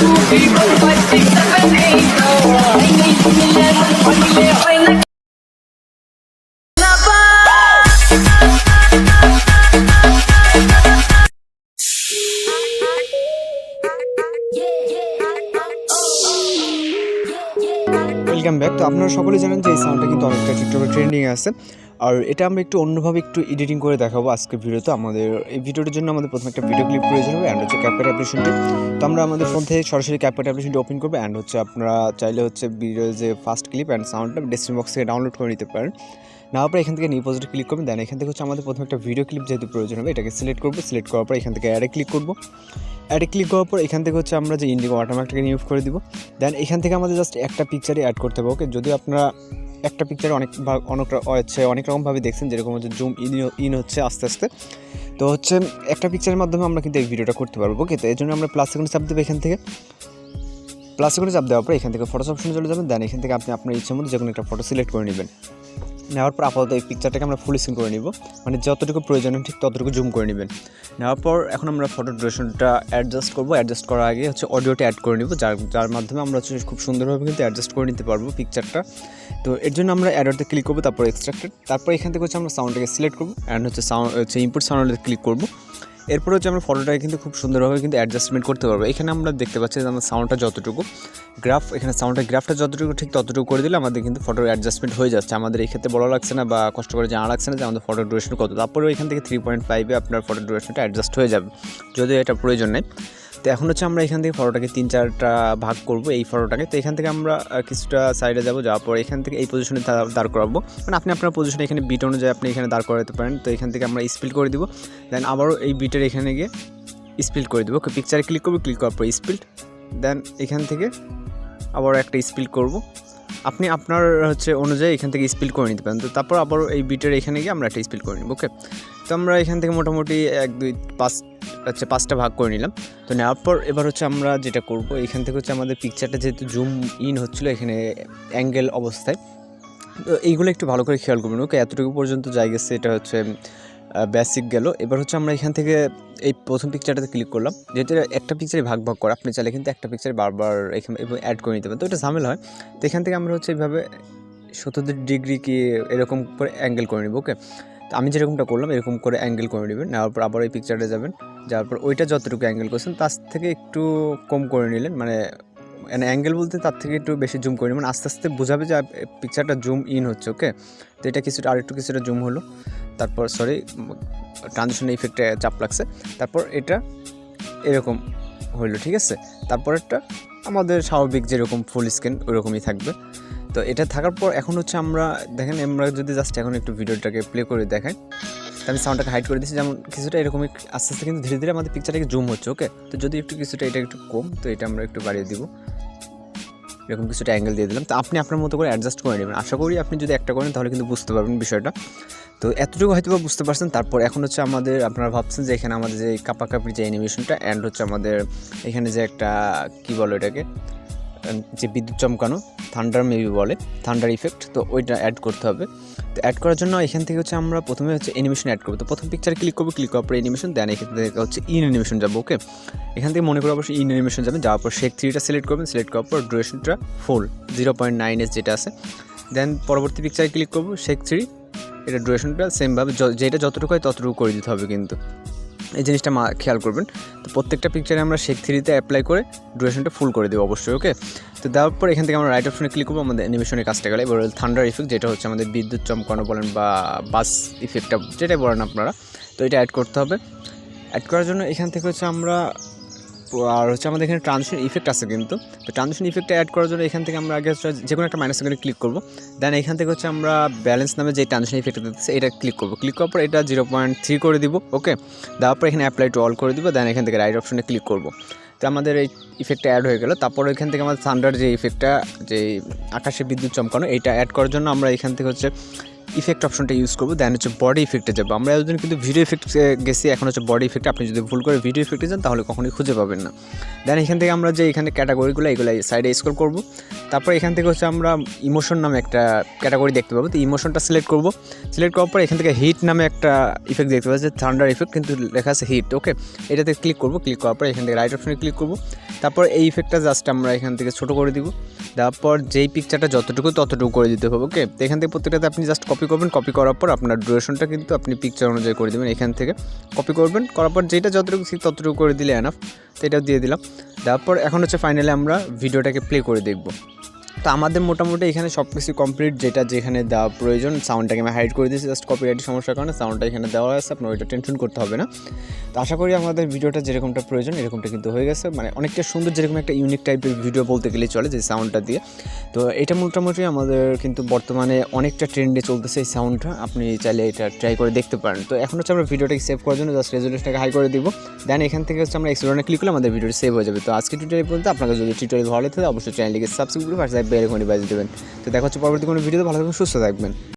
Welcome back. তো আপনারা সকলেই জানেন যে এই সাউন্ডটা কিন্তু অনেকটা টিকটকে ট্রেন্ডিংয়ে আছে, আর এটা আমরা একটু অন্যভাবে একটু এডিটিং করে দেখাবো আজকের ভিডিওতে। আমাদের এই ভিডিওটির জন্য আমাদের প্রথমে একটা ভিডিও ক্লিপ প্রয়োজন হবে, অ্যান্ড হচ্ছে CapCut অ্যাপ্লিকেশনটি। তো আমরা আমাদের ফোন থেকে সরাসরি CapCut অ্যাপ্লিকেশনটি ওপেন করবো, অ্যান্ড হচ্ছে আপনারা চাইলে হচ্ছে ভিডিও যে ফার্স্ট ক্লিপ অ্যান্ড সাউন্ডটা ডেসক্রিপশন বক্স থেকে ডাউনলোড করে নিতে পারেন। নেওয়ার পর এখান থেকে নিউ প্রজেক্টে ক্লিক করবেন। দেন এখান থেকে হচ্ছে আমাদের প্রথমে একটা ভিডিও ক্লিপ যেহেতু প্রয়োজন হবে, এটাকে সিলেক্ট করবো। সিলেক্ট করার পর এখান থেকে অ্যাডে ক্লিক করবো। অ্যাডে ক্লিক করার পর এখান থেকে হচ্ছে আমরা যে ইন্ডিগো ওয়াটারমার্কটাকে ইউজ করে দিব। দেন এখান থেকে আমাদের জাস্ট একটা পিকচারই অ্যাড করতে হবে। ওকে, যদি আপনারা একটা পিকচারে অনেক রকমভাবে দেখছেন, যেরকম হচ্ছে জুম ইন হচ্ছে আস্তে আস্তে, তো হচ্ছে একটা পিকচারের মাধ্যমে আমরা কিন্তু এই ভিডিওটা করতে পারবো। ওকে, তো এই জন্য আমরা প্লাস আইকনে চাপ দেবো। এখান থেকে প্লাস আইকনে চাপ দেওয়ার পর এখান থেকে ফটোস অপশনে চলে যাবেন। দেন এখান থেকে আপনি আপনার ইচ্ছা মতো যে কোনো একটা ফটো সিলেক্ট করে নেবেন। নেওয়ার পর আপাতত এই পিকচারটাকে আমরা ফুল স্ক্রিন করে নিব, মানে যতটুকু প্রয়োজন ঠিক ততটুকু জুম করে নেবেন। নেওয়ার পর এখন আমরা ফটো ডিউরেশনটা অ্যাডজাস্ট করবো। অ্যাডজাস্ট করার আগে হচ্ছে অডিওটা অ্যাড করে নিব, যার মাধ্যমে আমরা হচ্ছে খুব সুন্দরভাবে কিন্তু অ্যাডজাস্ট করে নিতে পারবো পিকচারটা। তো এর জন্য আমরা অ্যাডতে ক্লিক করবো, তারপর এক্সট্রাক্টেড, তারপর এখান থেকে হচ্ছে আমরা সাউন্ডটাকে সিলেক্ট করবো, অ্যান্ড হচ্ছে ইনপুট সাউন্ডে ক্লিক করবো। এরপর হচ্ছে আমরা ফটোটাকে কিন্তু খুব সুন্দরভাবে কিন্তু অ্যাডজাস্টমেন্ট করতে পারবো। এখানে আমরা দেখতে পাচ্ছি যে আমার সাউন্ডটা যতটুকু এখানে গ্রাফটা যতটুকু ঠিক ততটুকু করে দিলে আমাদের কিন্তু ফটোর অ্যাডজাস্টমেন্ট হয়ে যাচ্ছে। আমাদের এই ক্ষেত্রে বড় লাগছে না বা কষ্ট করে জানা লাগছে না যে আমাদের ফটো ডিউরেশন কত। তারপরে এখান থেকে 3.5 আপনার ফটো ডিউরেশনটা অ্যাডজাস্ট হয়ে যাবে, যদিও এটা প্রয়োজন নেই। তো এখন হচ্ছে আমরা এখান থেকে ফটোটাকে 3-4টা ভাগ করবো এই ফটোটাকে। তো এখান থেকে আমরা কিছুটা সাইডে যাবো, যাওয়ার পর এখান থেকে এই পজিশনে দাঁড় করাবো, মানে আপনি আপনার পজিশনে এখানে বিট অনুযায়ী আপনি এখানে দাঁড় করাতে পারেন। তো এখান থেকে আমরা স্পিড করে দিব। দেন আবারও এই বিটের এখানে গিয়ে স্পিড করে দেবো। পিকচারে ক্লিক করবো, ক্লিক করার পর স্পিড। দেন এখান থেকে আবার একটা স্পিড করব, আপনি আপনার হচ্ছে অনুযায়ী এখান থেকে স্পিড করে নিতে পারেন। তো তারপর আবার এই বিটের এখানে গিয়ে আমরা একটা স্পিড করে নিব। ওকে, তো আমরা এখান থেকে মোটামুটি 1, 2, 5টা ভাগ করে নিলাম। তো নেওয়ার পর এবার হচ্ছে আমরা যেটা করব, এখান থেকে হচ্ছে আমাদের পিকচারটা যেহেতু জুম ইন হচ্ছিলো এখানে অ্যাঙ্গেল অবস্থায়, তো এইগুলো একটু ভালো করে খেয়াল করবেন। ওকে, এতটুকু পর্যন্ত যাই গেছে, এটা হচ্ছে বেসিক গেল। এবার হচ্ছে আমরা এখান থেকে এই প্রথম পিকচারটাতে ক্লিক করলাম, যেহেতু একটা পিকচারে ভাগ করে, আপনি চাইলে কিন্তু একটা পিকচারে বারবার এখানে অ্যাড করে নিতে পারেন, তো এটা ঝামেলা হয়। তো এখান থেকে আমরা হচ্ছে এইভাবে 70 ডিগ্রি কি এরকম করে অ্যাঙ্গেল করে নিব। ওকে, তো আমি যেরকমটা করলাম এরকম করে অ্যাঙ্গেল করে নেবেন। নেওয়ার পর আবার এই পিকচারে যাবেন, যাওয়ার পর ওইটা যতটুকু অ্যাঙ্গেল করছেন তার থেকে একটু কম করে নিলেন, মানে অ্যাঙ্গেল বলতে তার থেকে একটু বেশি জুম করে নেবেন। আস্তে আস্তে বোঝাবে যে পিকচারটা জুম ইন হচ্ছে। ওকে, তো এটা কিছুটা জুম হলো, তারপর ট্রানজিশন ইফেক্টে চাপ লাগছে, তারপর এটা এরকম হইলো, ঠিক আছে। তারপর একটা আমাদের স্বাভাবিক যেরকম ফুল স্ক্রিন ওইরকমই থাকবে। তো এটা থাকার পর এখন হচ্ছে আমরা দেখেন, আমরা যদি জাস্ট এখন একটু ভিডিওটাকে প্লে করে দেখাই, তো আমি সাউন্ডটাকে হাইড করে দিচ্ছি, যেমন কিছুটা এরকমই আস্তে আস্তে কিন্তু ধীরে ধীরে আমাদের পিকচারটাকে জুম হচ্ছে। ওকে, তো যদি এটা একটু কম, তো এটা আমরা একটু বাড়িয়ে দিব, এরকম কিছুটা অ্যাঙ্গেল দিয়ে দিলাম। তো আপনি আপনার মতো করে অ্যাডজাস্ট করে নেবেন। আশা করি আপনি যদি একটা করেন তাহলে কিন্তু বুঝতে পারবেন বিষয়টা। তো এতটুকু হয়তো বা বুঝতে পারছেন। তারপর এখন হচ্ছে আপনারা ভাবছেন যে এখানে আমাদের যে কাপাকাপির যে অ্যানিমেশনটা, অ্যান্ড হচ্ছে আমাদের এখানে যে একটা কী বলো এটাকে, যে বিদ্যুৎ চমকানো, থান্ডার মেবি বলে, থান্ডার ইফেক্ট, তো ওইটা অ্যাড করতে হবে। তো অ্যাড করার জন্য এখান থেকে হচ্ছে আমরা প্রথমে হচ্ছে অ্যানিমেশন অ্যাড করবো। তো প্রথম পিকচারে ক্লিক করবো, ক্লিক করার পর অ্যানিমেশন, দেন এখান থেকে হচ্ছে ইন অ্যানিমেশন যাবো। ওকে, এখান থেকে মনে করে অবশ্যই ইন অ্যানিমেশন যাবেন, যাওয়ার পর শেক 3টা সিলেক্ট করবেন। সিলেক্ট করার পর ডিউরেশনটা ফুল 0.9s যেটা আছে। দেন পরবর্তী পিকচারে ক্লিক করবো, শেক 3, এটা ডিউরেশনটা সেমভাবে যেটা যতটুকু হয় ততটুকু করে দিতে হবে, কিন্তু এই জিনিসটা খেয়াল করবেন। তো প্রত্যেকটা পিকচারে আমরা শেক 3তে অ্যাপ্লাই করে ডিউরেশনটা ফুল করে দেবো অবশ্যই। ওকে, তো দেওয়ার পর এখান থেকে আমরা রাইট অপশনে ক্লিক করবো, আমাদের অ্যানিমেশনের কাজটা গেলে। এবার থান্ডার ইফেক্ট, যেটা হচ্ছে আমাদের বিদ্যুৎ চমকানো বলেন বা বাস ইফেক্টটা যেটাই বলেন আপনারা, তো এটা অ্যাড করতে হবে। অ্যাড করার জন্য এখান থেকে হচ্ছে আমরা আর হচ্ছে আমাদের এখানে ট্রানজিশন ইফেক্ট আছে কিন্তু, তো ট্রানজিশন ইফেক্টটা অ্যাড করার জন্য এখান থেকে আমরা আগে হচ্ছে যে কোনো একটা মাইনাস সেকেন্ডে ক্লিক করবো। দেন এখান থেকে হচ্ছে আমরা ব্যালেন্স নামে যে ট্রানজিশন ইফেক্টটা দিচ্ছে এটা ক্লিক করবো। ক্লিক করার পর এটা 0.3 করে দিব। ওকে, দেওয়ার পর এখানে অ্যাপ্লাই টু অল করে দিব। দেন এখান থেকে রাইট অপশনে ক্লিক করবো। তো আমাদের এই ইফেক্টটা অ্যাড হয়ে গেল। তারপর এখান থেকে আমাদের থান্ডার যে ইফেক্টটা, যে আকাশে বিদ্যুৎ চমকানো, এটা অ্যাড করার জন্য আমরা এখান থেকে হচ্ছে ইফেক্ট অপশনটা ইউজ করবো, দেন হচ্ছে বডি ইফেক্টে যাবো। আমরা এতদিন কিন্তু ভিডিও ইফেক্ট গেছি, এখন হচ্ছে বডি ইফেক্ট। আপনি যদি ভুল করে ভিডিও ইফেক্টে যান তাহলে কখনোই খুঁজে পাবেন না। দেন এখান থেকে আমরা যে এখানে ক্যাটাগরিগুলো এগুলো সাইডে স্ক্রল করবো। তারপর এখান থেকে হচ্ছে আমরা ইমোশন নামে একটা ক্যাটাগরি দেখতে পাবো। তো ইমোশনটা সিলেক্ট করবো। সিলেক্ট করার পর এখান থেকে হিট নামে একটা ইফেক্ট দেখতে পাচ্ছি, থান্ডার ইফেক্ট, কিন্তু লেখা আছে হিট। ওকে, এটাতে ক্লিক করবো। ক্লিক করার পর এখান থেকে রাইট অপশনে ক্লিক করবো। তারপর এই ইফেক্টটা জাস্ট আমরা এখান থেকে ছোটো করে দিব। তারপর যেই পিকচারটা যতটুকু ততটুকু করে দিতে হবে। ওকে, তো এখান থেকে প্রত্যেকটাতে আপনি জাস্ট কপি করবেন। কপি করার পর আপনার ডিউরেশনটা কিন্তু আপনি পিকচার অনুযায়ী করে দেবেন। এখান থেকে কপি করবেন, করার পর যেটা যতটুকু ঠিক ততটুকু করে দিলে এনাফ। তো এটা দিয়ে দিলাম। তারপর এখন হচ্ছে ফাইনালি আমরা ভিডিওটাকে প্লে করে দেখব। তো আমাদের মোটামুটি এখানে সব কিছু কমপ্লিট, যেটা যেখানে দেওয়া প্রয়োজন। সাউন্ডটাকে আমি হাইড করে দিয়েছি জাস্ট কপিরাইটের সমস্যার কারণে, সাউন্ডটা এখানে দেওয়া আছে, আপনার ওইটা টেনশন করতে হবে না। তো আশা করি আমাদের ভিডিওটা যেরকমটা প্রয়োজন এরকমটা কিন্তু হয়ে গেছে, মানে অনেকটা সুন্দর, যেরকম একটা ইউনিক টাইপের ভিডিও বলতে গেলেই চলে যে সাউন্ডটা দিয়ে। তো এটা মোটামুটি আমাদের কিন্তু বর্তমানে অনেকটা ট্রেন্ডে চলতেছে এই সাউন্ডটা, আপনি চাইলে এটা ট্রাই করে দেখতে পারেন। তো এখন হচ্ছে আমরা ভিডিওটাকে সেভ করার জন্য জাস্ট রেজলিউশনটাকে হাই করে দিব। দেন এখান থেকে হচ্ছে আমরা এক্সপ্লোরে ক্লিক করলে আমাদের ভিডিওটা সেভ হয়ে যাবে। তো আজকে টিউটোরিয়াল পর্যন্ত। আপনাকে যদি টিউটোরিয়াল ভালো লাগে অবশ্যই চ্যানেলটিকে সাবস্ক্রাইব করে পাশে বেল আইকনটি বাজিয়ে দেবেন। তো দেখা হচ্ছে পরবর্তী কোনো ভিডিওতে। ভালো থাকবেন, সুস্থ থাকবেন।